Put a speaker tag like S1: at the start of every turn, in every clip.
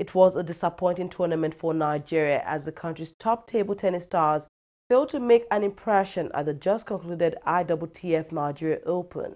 S1: It was a disappointing tournament for Nigeria as the country's top table tennis stars failed to make an impression at the just concluded ITTF Nigeria Open.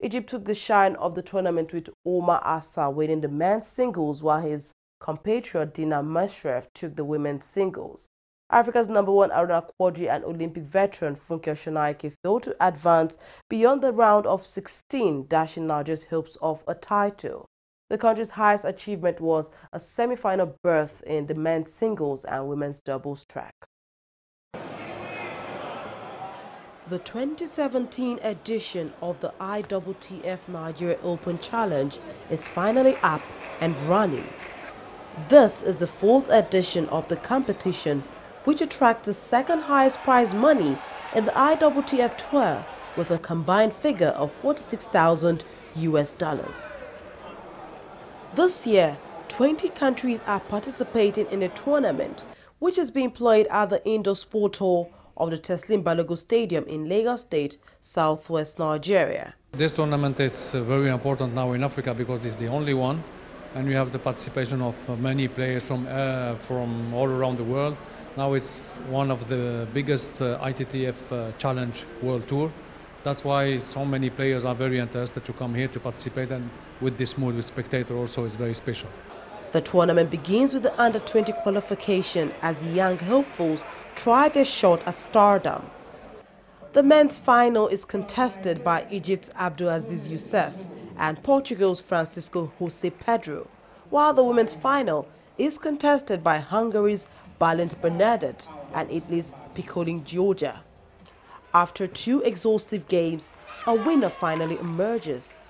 S1: Egypt took the shine of the tournament with Omar Assa winning the men's singles while his compatriot Dina Mashrev took the women's singles. Africa's #1 Aruna Quadri and Olympic veteran Funke Oshinaike failed to advance beyond the round of 16, dashing Nigeria's hopes of a title. The country's highest achievement was a semi-final berth in the men's singles and women's doubles track. The 2017 edition of the ITTF Nigeria Open Challenge is finally up and running. This is the 4th edition of the competition, which attracts the second highest prize money in the ITTF Tour with a combined figure of $46,000 US. This year, 20 countries are participating in the tournament, which is being played at the indoor sport hall of the Teslim Balogun Stadium in Lagos State, southwest Nigeria.
S2: This tournament is very important now in Africa because it's the only one, and we have the participation of many players from all around the world. Now it's one of the biggest ITTF Challenge World Tour. That's why so many players are very interested to come here to participate, and with this mood with spectator also is very special.
S1: The tournament begins with the under-20 qualification as the young hopefuls try their shot at stardom. The men's final is contested by Egypt's Abdulaziz Youssef and Portugal's Francisco Jose Pedro, while the women's final is contested by Hungary's Balint Bernadette and Italy's Piccolin Giorgia. After 2 exhaustive games, a winner finally emerges.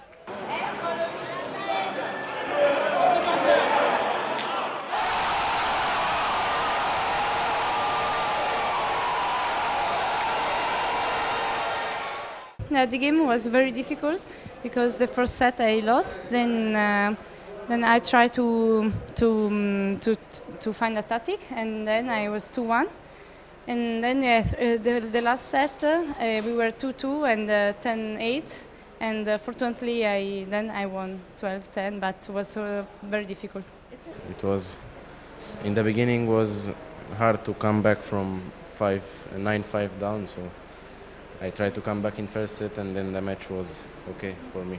S3: The game was very difficult because the first set I lost. Then I tried to find a tactic, and then I was 2-1. And then the last set we were 2-2 and 10-8, and fortunately I won 12-10, but it was very difficult.
S4: It was, in the beginning, was hard to come back from 9-5 down, so I tried to come back in first set, and then the match was okay for me.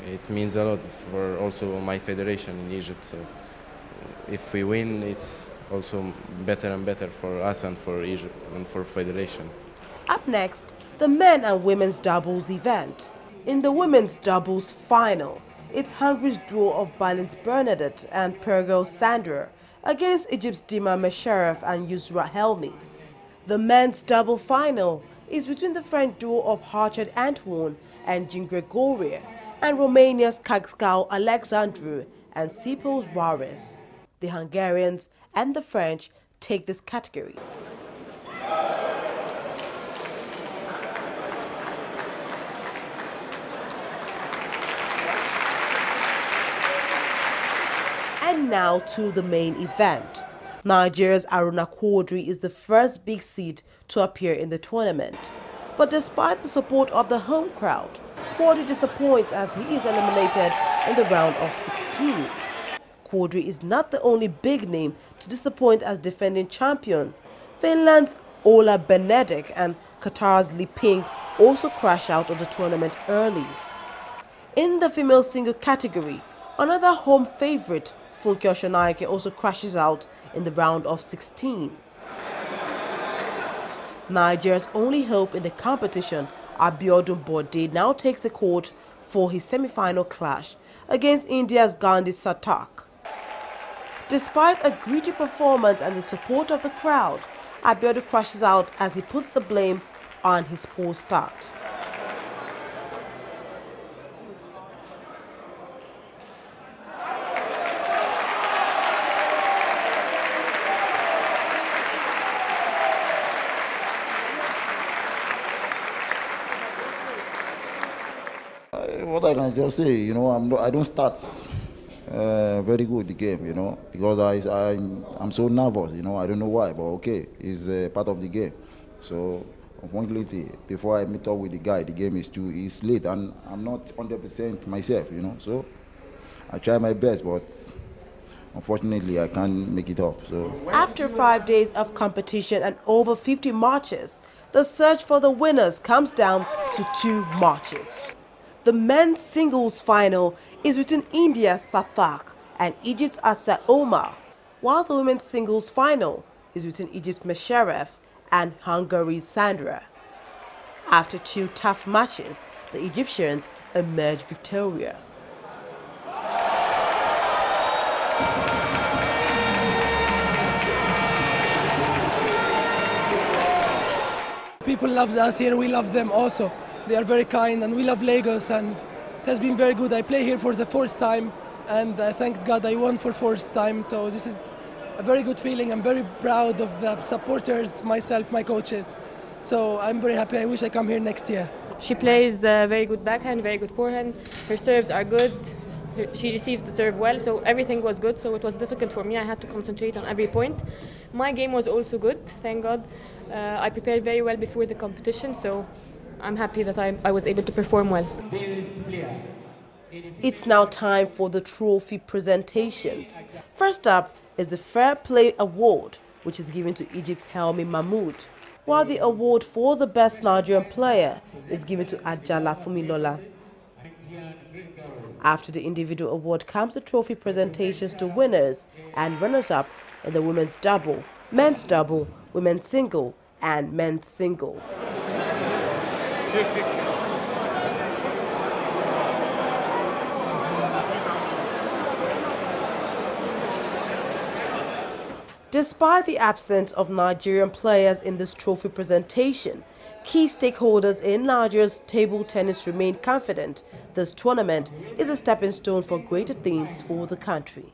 S4: It means a lot for also my federation in Egypt, so if we win, it's also better and better for us and for Egypt and for federation.
S1: Up next, the men and women's doubles event. In the women's doubles final, it's Hungary's duo of Balint Bernadette and Pergel Sandra against Egypt's Dima Mesheref and Yusra Helmi. The men's double final is between the French duo of Harchard Antoine and Jean Gregoria and Romania's Kagskau Alexandru and Sipos Rares. The Hungarians and the French take this category. And now to the main event. Nigeria's Aruna Quadri is the first big seed to appear in the tournament. But despite the support of the home crowd, Quadri disappoints as he is eliminated in the round of 16. Quadri is not the only big name to disappoint as defending champion. Finland's Ola Benedek and Qatar's Li Ping also crash out of the tournament early. In the female single category, another home favorite, Funke Oshinaike, also crashes out in the round of 16. Nigeria's only hope in the competition, Abiodun Bode, now takes the court for his semi-final clash against India's Gandhi Satak. Despite a gritty performance and the support of the crowd, Abiodun crashes out as he puts the blame on his poor start.
S5: What I can just say, I don't start very good the game, because I'm so nervous, I don't know why, but okay, it's part of the game. So unfortunately, before I meet up with the guy, the game is late, and I'm not 100% myself, so I try my best, but unfortunately, I can't make it up. So
S1: after 5 days of competition and over 50 matches, the search for the winners comes down to 2 matches. The men's singles final is between India's Sathak and Egypt's Asa Omar, while the women's singles final is between Egypt's Mesharef and Hungary's Sandra. After 2 tough matches, the Egyptians emerged victorious.
S6: People love us here, we love them also. They are very kind and we love Lagos, and it has been very good. I play here for the 4th time, and thanks God I won for 4th time, so this is a very good feeling. I'm very proud of the supporters, myself, my coaches. So I'm very happy. I wish I come here next year.
S7: She plays very good backhand, very good forehand. Her serves are good. She receives the serve well, so everything was good. So it was difficult for me. I had to concentrate on every point. My game was also good, thank God. I prepared very well before the competition, so I'm happy that I was able to perform well.
S1: It's now time for the trophy presentations. First up is the Fair Play Award, which is given to Egypt's Helmi Mahmoud, while the award for the best Nigerian player is given to Ajala Fumilola. After the individual award comes the trophy presentations to winners and runners-up in the women's double, men's double, women's single, and men's single. Despite the absence of Nigerian players in this trophy presentation, key stakeholders in Nigeria's table tennis remain confident this tournament is a stepping stone for greater things for the country.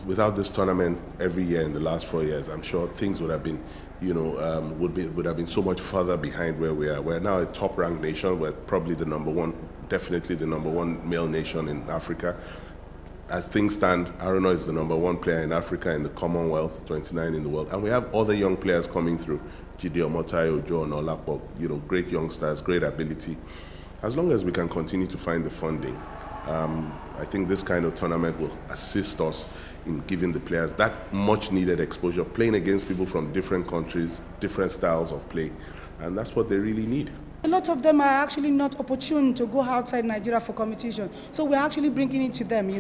S8: Without this tournament every year in the last 4 years, I'm sure things would have been, would have been so much further behind where we are. We're now a top-ranked nation. We're probably the #1, definitely the #1 male nation in Africa. As things stand, Haruna is the #1 player in Africa in the Commonwealth, 29 in the world, and we have other young players coming through. Jide Omotayo, Joe Nolapo, great youngsters, great ability. As long as we can continue to find the funding, I think this kind of tournament will assist us in giving the players that much needed exposure, playing against people from different countries, different styles of play, and that's what they really need.
S9: A lot of them are actually not opportune to go outside Nigeria for competition, so we're actually bringing it to them.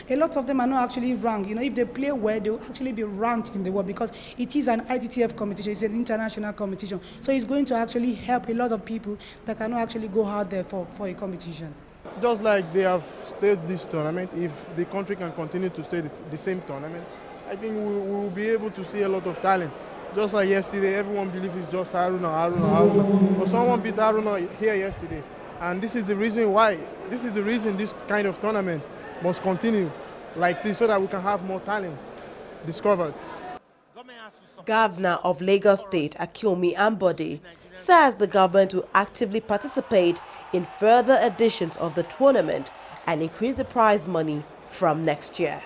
S9: A lot of them are not actually ranked. If they play well, they'll actually be ranked in the world, because it is an ITTF competition, it's an international competition, so it's going to actually help a lot of people that cannot actually go out there for a competition.
S10: Just like they have stayed this tournament, if the country can continue to stay the same tournament, I think we will be able to see a lot of talent. Just like yesterday, everyone believes it's just Haruna. But someone beat Haruna here yesterday. And this is the reason why, this kind of tournament must continue like this, so that we can have more talents discovered.
S1: Governor of Lagos State, Akiomi Ambode, says the government will actively participate in further editions of the tournament and increase the prize money from next year.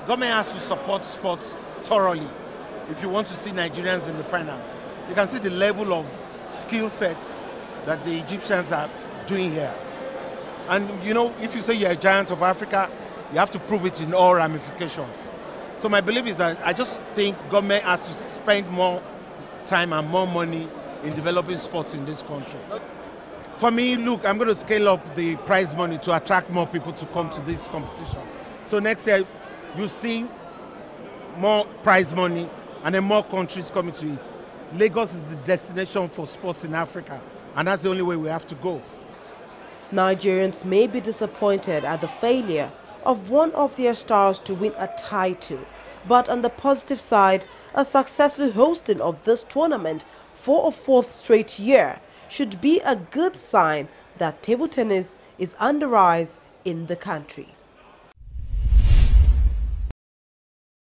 S11: Government has to support sports thoroughly if you want to see Nigerians in the finals. You can see the level of skill set that the Egyptians are doing here. And if you say you're a giant of Africa, you have to prove it in all ramifications. So my belief is that I just think government has to spend more time and more money in developing sports in this country. For me, look, I'm going to scale up the prize money to attract more people to come to this competition. So next year, you see more prize money and then more countries coming to it. Lagos is the destination for sports in Africa, and that's the only way we have to go.
S1: Nigerians may be disappointed at the failure of one of their stars to win a title, but on the positive side, a successful hosting of this tournament for a 4th straight year should be a good sign that table tennis is on the rise in the country.